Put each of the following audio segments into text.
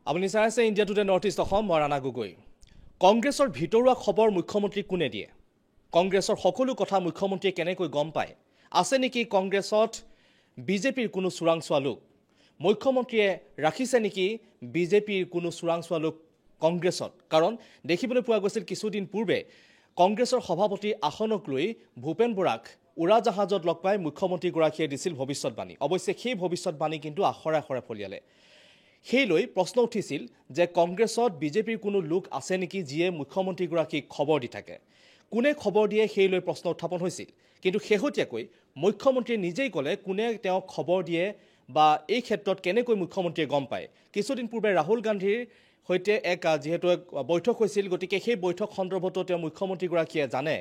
আপুনি চাই আছে India today north east Assam মই ৰাণা গগৈ কংগ্ৰেছৰ ভিতৰুৱা খবৰ মুখ্যমন্ত্ৰী কোনে দিয়ে কংগ্ৰেছৰ সকলো কথা মুখ্যমন্ত্ৰীয়ে কেনেকৈ গম পায় আছে নেকি কংগ্ৰেছত বিজেপিৰ কোনো চুৰাংচোৱা লোক মুখ্যমন্ত্ৰীয়ে ৰাখিছে নেকি বিজেপিৰ কোনো চুৰাংচোৱা লোক কংগ্ৰেছত কাৰণ দেখিবলৈ পোৱা গৈছিল কিছুদিন পূৰ্বে কংগ্ৰেছৰ সভাপতি আসনক লৈ ভূপেন বৰাক উৰাজাহাজত লগ পাই মুখ্যমন্ত্ৰীগৰাকীয়ে দিছিল ভৱিষ্যতবাণী অৱশ্যে সেই ভৱিষ্যতবাণী কিন্তু আখৰে আখৰে ফলিয়ালে সেইলৈ প্ৰশ্ন উঠিছিল যে কংগ্ৰেছত বিজেপিৰ কোনো লোক আছে নেকি যিয়ে মুখ্যমন্ত্ৰীগৰাকীক খবৰ দি থাকে কোনে খবৰ দিয়ে সেইলৈ প্ৰশ্ন উত্থাপন হৈছিল কিন্তু শেহতীয়াকৈ মুখ্যমন্ত্ৰীয়ে নিজেই ক'লে কোনে তেওঁ খবৰ দিয়ে বা এই ক্ষেত্ৰত কেনেকৈ মুখ্যমন্ত্ৰীয়ে গম পায় কিছুদিন পূৰ্বে ৰাহুল গান্ধীৰ সৈতে যেহেতু এক বৈঠক হৈছিল গতিকে সেই বৈঠক সন্দৰ্ভতো তেওঁ মুখ্যমন্ত্ৰীগৰাকীয়ে জানে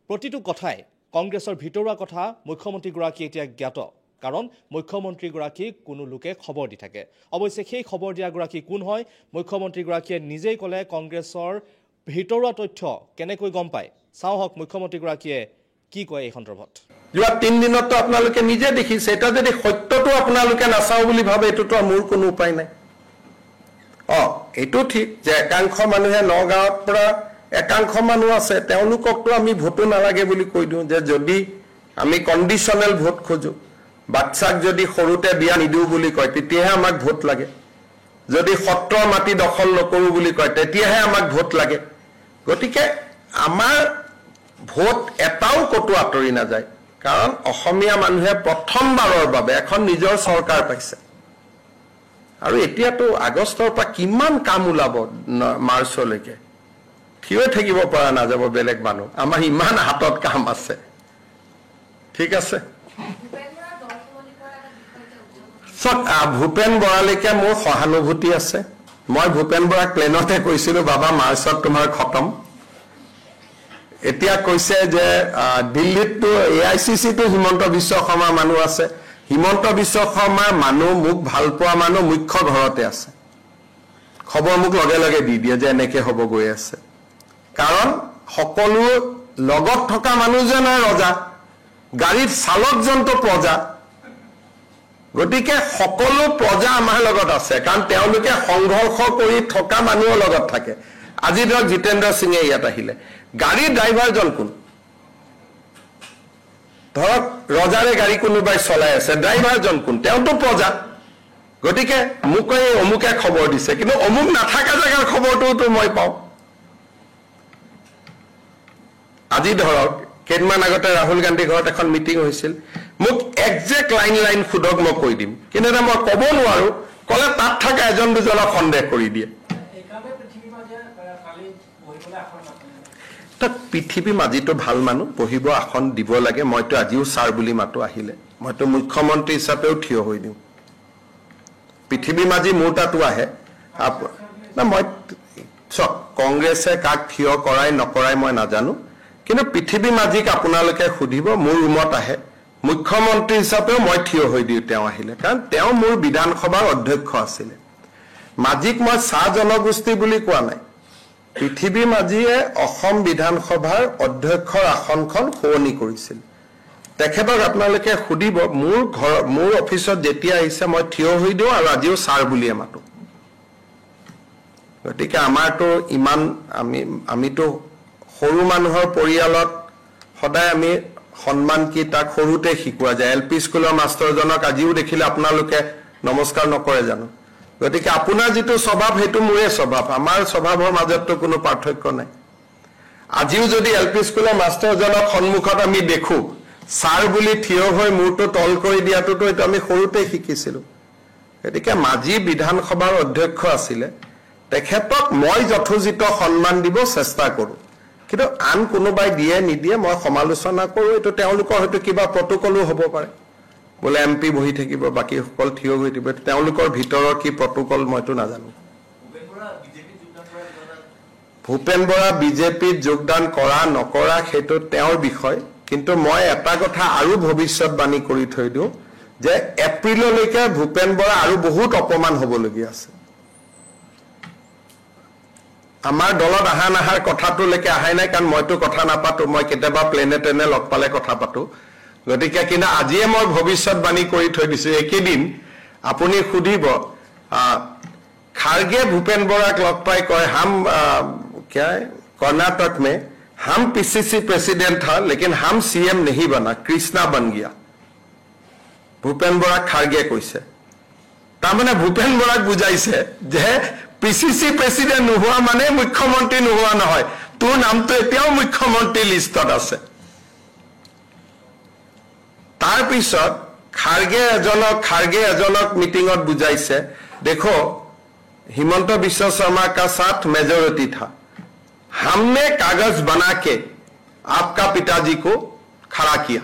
প্ৰতিটো কথাই কংগ্ৰেছৰ ভিতৰুৱা কথা মুখ্যমন্ত্ৰীগৰাকী এতিয়া জ্ঞাত কাৰণ মুখ্যমন্ত্ৰীগৰাকীক কোনো লোকে খবৰ দি থাকে অৱশ্যে সেই খবৰ দিয়াগৰাকী কোন হয় মুখ্যমন্ত্ৰীগৰাকীয়ে নিজেই ক'লে কংগ্ৰেছৰ ভিতৰুৱা তথ্য কেনেকৈ গম পায় চাওঁ হওক মুখ্যমন্ত্ৰীগৰাকীয়ে কি কয় এই সন্দৰ্ভত যোৱা 3 দিনতো আপোনালোকে নিজে দেখিছে এটা যদি সত্যটো আপোনালোকে নাচাও বুলি ভাবে এটোটো মোৰ কোনো উপায় নাই এটো ঠিক যে একাংশ মানুহে নগাঁৱৰ পৰা একাংশ মানুহ আছে তেওঁলোককটো আমি ভোটো নালাগে বুলি কৈ দিওঁ যে যদি আমি কন্ডিশনাল ভোট খোজো বাচ্চাক যদি সৰুতে বিয়া নিদিও বুলি কয় তেতিয়াহে আমাক ভোট লাগে যদি সত্ৰ মাটি দখল নকৰো বুলি কয় তেতিয়াহে আমাক ভোট লাগে গতিকে আমাৰ ভোট এটাও কতো আতৰি না যায় কাৰণ অসমীয়া মানুহে প্ৰথমবাৰৰ বাবে এখন নিজৰ চৰকাৰ পাইছে আৰু এতিয়াতো আগষ্টৰ পৰা কিমান কাম ওলাব মাৰ্চলৈকে থিয় থাকিব পৰা না যাব বেলেগ মানুহ আমাৰ ইমান হাতত কাম আছে ঠিক আছে ভূপেন বৰালৈকে মোৰ সহানুভূতি আছে মই ভূপেন বৰাক প্লেনতে কৈছিলো বাবা মাৰ্চত তোমাৰ খতম এতিয়া কৈছে যে দিল্লীতটো এআইসিসি তো হিমন্ত বিশ্ব শৰ্মা মানুহ আছে হিমন্ত বিশ্ব শৰ্মাৰ মানুহ মুখ ভাল পোৱা মানুহ মুখ্য ঘৰতে আছে খবৰ মুখ লগে লগে দি দিয়ে যে এনেকে হ'ব গৈ আছে কাৰণ সকলো লগত থকা মানুহজনৰ ৰজা গাড়ীৰ চালকজনটো প্ৰজা গতিকে সকলো প্ৰজা আমাৰ লগত আছে কাৰণ তেওঁলোকে সংঘৰ্ষ কৰি থকা মানুহৰ লগত থাকে আজি ধৰক জিতেন্দ্ৰ সিঙে ইয়াত আহিলে গাড়ীৰ ড্ৰাইভাৰজন কোন ধৰক ৰজাৰে গাড়ী কোনোবাই চলাই আছে ড্ৰাইভাৰজন কোন তেওঁতো প্ৰজা গতিকে মুকে অমুকে খবৰ দিছে কিন্তু অমুক নাথাকা জাগাৰ খবৰটো মই পাওঁ আজি ধৰক কেইদিনমান আগতে ৰাহুল গান্ধী ঘৰত এখন মিটিং হৈছিল মোক একজেক্ট লাইন খুদক মই কৈ দিম কিন্তু এটা মই ক'ব নোৱাৰো ক'লে তাত থকা এজন দুজনক সন্দেহ কৰি দিয়ে পৃথিৱী মাজিটো ভাল মানুহ বহিব আসন দিব লাগে মইতো আজিও ছাৰ বুলি মাতো আহিলে মইতো মুখ্যমন্ত্ৰী হিচাপেও থিয় হৈ দিওঁ পৃথিৱী মাজি মোৰ তাতো আহে মই কংগ্ৰেছে কাক থিয় কৰাই নকৰাই মই নাজানো কিন্তু পৃথিৱী মাজিক আপোনালোকে সুধিব মোৰ ৰুমত আহে মুখ্যমন্ত্ৰী হিচাপেও মই থিয় হৈ দিওঁ তেওঁ আহিলে কাৰণ তেওঁ মোৰ বিধানসভাৰ অধ্যক্ষ আছিলে মাজিক মই চাহ জনগোষ্ঠী বুলি কোৱা নাই পৃথিৱী মাজিয়ে অসম বিধানসভাৰ অধ্যক্ষৰ আসনখন সলনি কৰিছিল তেখেতক আপোনালোকে সুধিব মোৰ অফিচত যেতিয়া আহিছে মই থিয় হৈ দিওঁ আৰু আজিও ছাৰ বুলিয়ে মাতো গতিকে আমাৰতো ইমান আমিতো সৰু মানুহৰ পৰিয়ালত সদায় আমি সন্মান কি তাক সৰুতে শিকোৱা যায় এলপি স্কুলৰ মাষ্টৰজনক আজিও দেখিলে আপোনালোকে নমস্কাৰ নকৰে জানো গতিকে আপোনাৰ যিটো স্বভাৱ হেতু মোৰে স্বভাৱ আমাৰ স্বভাৱৰ মাজততো কোনো পাৰ্থক্য নাই আজিও যদি এলপি স্কুলৰ মাষ্টৰজনক সন্মুখত আমি দেখো ছাৰ বুলি থিয় হৈ মূৰটো তল কৰি দিয়াটোতো এটা আমি সৰুতে শিকিছিলো গতিকে মাজি বিধানসভাৰ অধ্যক্ষ আছিলে তেখেতক মই যথোচিত সন্মান দিব চেষ্টা কৰো কিন্তু আন কোনোবাই দিয়ে নিদিয়ে মই সমালোচনা কৰো এটো তেওঁলোকৰ হয়তো কিবা প্ৰটোকলো হ'ব পাৰে বলে এমপি বহি থাকিব বাকি সকল থিয় হৈ থাকিব তেওঁলোকৰ ভিতৰৰ কি প্ৰটোকল মইতো নাজানো ভূপেন বৰা বিজেপিত যোগদান কৰা নকৰা সেইটো তেওঁৰ বিষয় কিন্তু মই এটা কথা আৰু ভৱিষ্যতবাণী কৰি থৈ দিওঁ যে এপ্ৰিললৈকে ভূপেন বৰা আৰু বহুত অপমান হ'বলগীয়া আছে আমাৰ দলত আহাৰ কথাটোলৈকে আহাই নাই কাৰণ মইতো কথা নাপাতো মই কেতিয়াবা প্লেনেটেনে লগ পালে কথা পাতো গতিকে কিন্তু আজিয়ে মই ভৱিষ্যতবাণী কৰি থৈ দিছো একেদিন আপুনি সুধিব खारगे भूपेन बोरा लग पाई कहे हम क्या है कर्नाटक में हम पीसीसी प्रेसिडेंट था लेकिन हम सीएम नहीं बना कृष्णा बन गया भूपेन बोरा खारगे कैसे तारमाने भूपेन बोरा बुझाइছে যে पीसीसी प्रेसिडेंट নোহোৱা মানে মুখ্যমন্ত্ৰী নোহোৱা নহয় তোৰ নামটো এতিয়াও মুখ্যমন্ত্ৰী লিষ্টত আছে तार पिছত खारगे एजनक मीटिंगत बुझाइছে देखो हिमंत विश्व शर्मा का साथ मेजोरिटी था हमने कागज बना के आपका पिताजी को खड़ा किया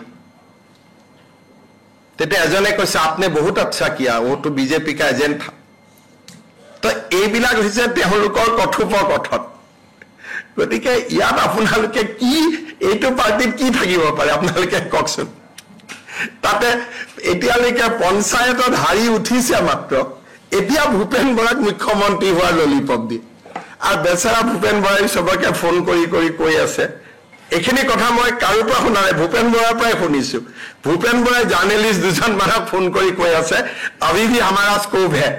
तेते एजने कैसे आपने बहुत अच्छा किया वो तो बीजेपी का एजेंट था तो এইবিলাক হৈছে তেওঁলোকৰ কথোপকথন গতিকে ইয়াত আপোনালোকে কি এইটো পাৰ্টিত কি থাকিব পাৰে আপোনালোকে কওকচোন তাতে এতিয়ালৈকে পঞ্চায়তত হাৰি উঠিছে মাত্ৰ এতিয়া ভূপেন বৰাক মুখ্যমন্ত্ৰী হোৱাৰ ললিপপ দি আৰু বেচাৰা ভূপেন বৰাই সবকে ফোন কৰি কৈ আছে এখিনি কথা মই কাৰো পৰা শুনা নাই ভূপেন বৰাৰ পৰাই শুনিছো ভূপেন বৰাই জাৰ্নেলিষ্ট দুজন মানক ফোন কৰি কৈ আছে अभी भी हमारा स्कोप है